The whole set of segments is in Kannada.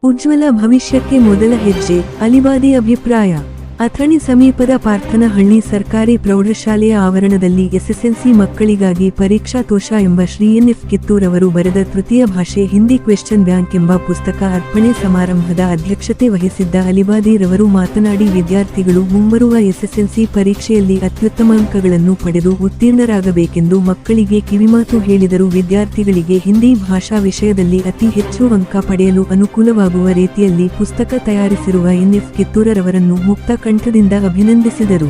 ಉಜ್ವಲ ಭವಿಷ್ಯಕ್ಕೆ ಮೊದಲ ಹೆಜ್ಜೆ, ಅಲಿಬಾದಿ ಅಭಿಪ್ರಾಯ. ಅಥಣಿ ಸಮೀಪದ ಪಾರ್ಥನಹಳ್ಳಿ ಸರ್ಕಾರಿ ಪ್ರೌಢಶಾಲೆಯ ಆವರಣದಲ್ಲಿ ಎಸ್ಎಸ್ಎಲ್ಸಿ ಮಕ್ಕಳಿಗಾಗಿ ಪರೀಕ್ಷಾ ತೋಷ ಎಂಬ ಶ್ರೀ ಎನ್.ಎಫ್. ಕಿತ್ತೂರವರು ಬರೆದ ತೃತೀಯ ಭಾಷೆ ಹಿಂದಿ ಕ್ವೆಶ್ಚನ್ ಬ್ಯಾಂಕ್ ಎಂಬ ಪುಸ್ತಕ ಅರ್ಪಣೆ ಸಮಾರಂಭದ ಅಧ್ಯಕ್ಷತೆ ವಹಿಸಿದ್ದ ಅಲಿಬಾದಿ ರವರು ಮಾತನಾಡಿ, ವಿದ್ಯಾರ್ಥಿಗಳು ಮುಂಬರುವ ಎಸ್ಎಸ್ಎಲ್ಸಿ ಪರೀಕ್ಷೆಯಲ್ಲಿ ಅತ್ಯುತ್ತಮ ಅಂಕಗಳನ್ನು ಪಡೆದು ಉತ್ತೀರ್ಣರಾಗಬೇಕೆಂದು ಮಕ್ಕಳಿಗೆ ಕಿವಿಮಾತು ಹೇಳಿದರು. ವಿದ್ಯಾರ್ಥಿಗಳಿಗೆ ಹಿಂದಿ ಭಾಷಾ ವಿಷಯದಲ್ಲಿ ಅತಿ ಹೆಚ್ಚು ಅಂಕ ಪಡೆಯಲು ಅನುಕೂಲವಾಗುವ ರೀತಿಯಲ್ಲಿ ಪುಸ್ತಕ ತಯಾರಿಸಿರುವ ಎನ್.ಎಫ್. ಕಿತ್ತೂರವರನ್ನು ಮುಕ್ತ ಕಂಠದಿಂದ ಅಭಿನಂದಿಸಿದರು.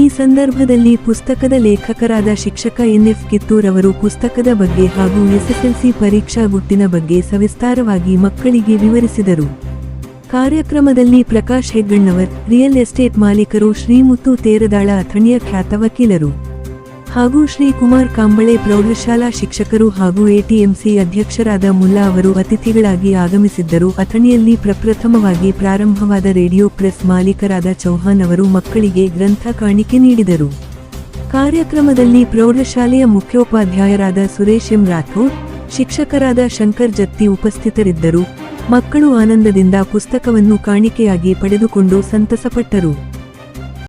ಈ ಸಂದರ್ಭದಲ್ಲಿ ಪುಸ್ತಕದ ಲೇಖಕರಾದ ಶಿಕ್ಷಕ ಎನ್.ಎಫ್. ಕಿತ್ತೂರವರು ಪುಸ್ತಕದ ಬಗ್ಗೆ ಹಾಗೂ ಎಸ್ಎಸ್ಎಲ್ಸಿ ಪರೀಕ್ಷಾ ಗುಟ್ಟಿನ ಬಗ್ಗೆ ಸವಿಸ್ತಾರವಾಗಿ ಮಕ್ಕಳಿಗೆ ವಿವರಿಸಿದರು. ಕಾರ್ಯಕ್ರಮದಲ್ಲಿ ಪ್ರಕಾಶ್ ಹೆಗ್ಗಣ್ಣವರ್, ರಿಯಲ್ ಎಸ್ಟೇಟ್ ಮಾಲೀಕರು, ಶ್ರೀಮುತ್ತು ತೇರದಾಳ ಅಥಣಿಯ ಖ್ಯಾತ ವಕೀಲರು ಹಾಗೂ ಶ್ರೀ ಕುಮಾರ್ ಕಾಂಬಳೆ ಪ್ರೌಢಶಾಲಾ ಶಿಕ್ಷಕರು ಹಾಗೂ ಎಟಿಎಂಸಿ ಅಧ್ಯಕ್ಷರಾದ ಮುಲ್ಲಾ ಅವರು ಅತಿಥಿಗಳಾಗಿ ಆಗಮಿಸಿದ್ದರು. ಅಥಣಿಯಲ್ಲಿ ಪ್ರಪ್ರಥಮವಾಗಿ ಪ್ರಾರಂಭವಾದ ರೇಡಿಯೋ ಪ್ರೆಸ್ ಮಾಲೀಕರಾದ ಚೌಹಾನ್ ಅವರು ಮಕ್ಕಳಿಗೆ ಗ್ರಂಥ ಕಾಣಿಕೆ ನೀಡಿದರು. ಕಾರ್ಯಕ್ರಮದಲ್ಲಿ ಪ್ರೌಢಶಾಲೆಯ ಮುಖ್ಯೋಪಾಧ್ಯಾಯರಾದ ಸುರೇಶ್ ಎಂ ರಾಥೋಡ್, ಶಿಕ್ಷಕರಾದ ಶಂಕರ್ ಜತ್ತಿ ಉಪಸ್ಥಿತರಿದ್ದರು. ಮಕ್ಕಳು ಆನಂದದಿಂದ ಪುಸ್ತಕವನ್ನು ಕಾಣಿಕೆಯಾಗಿ ಪಡೆದುಕೊಂಡು ಸಂತಸಪಟ್ಟರು.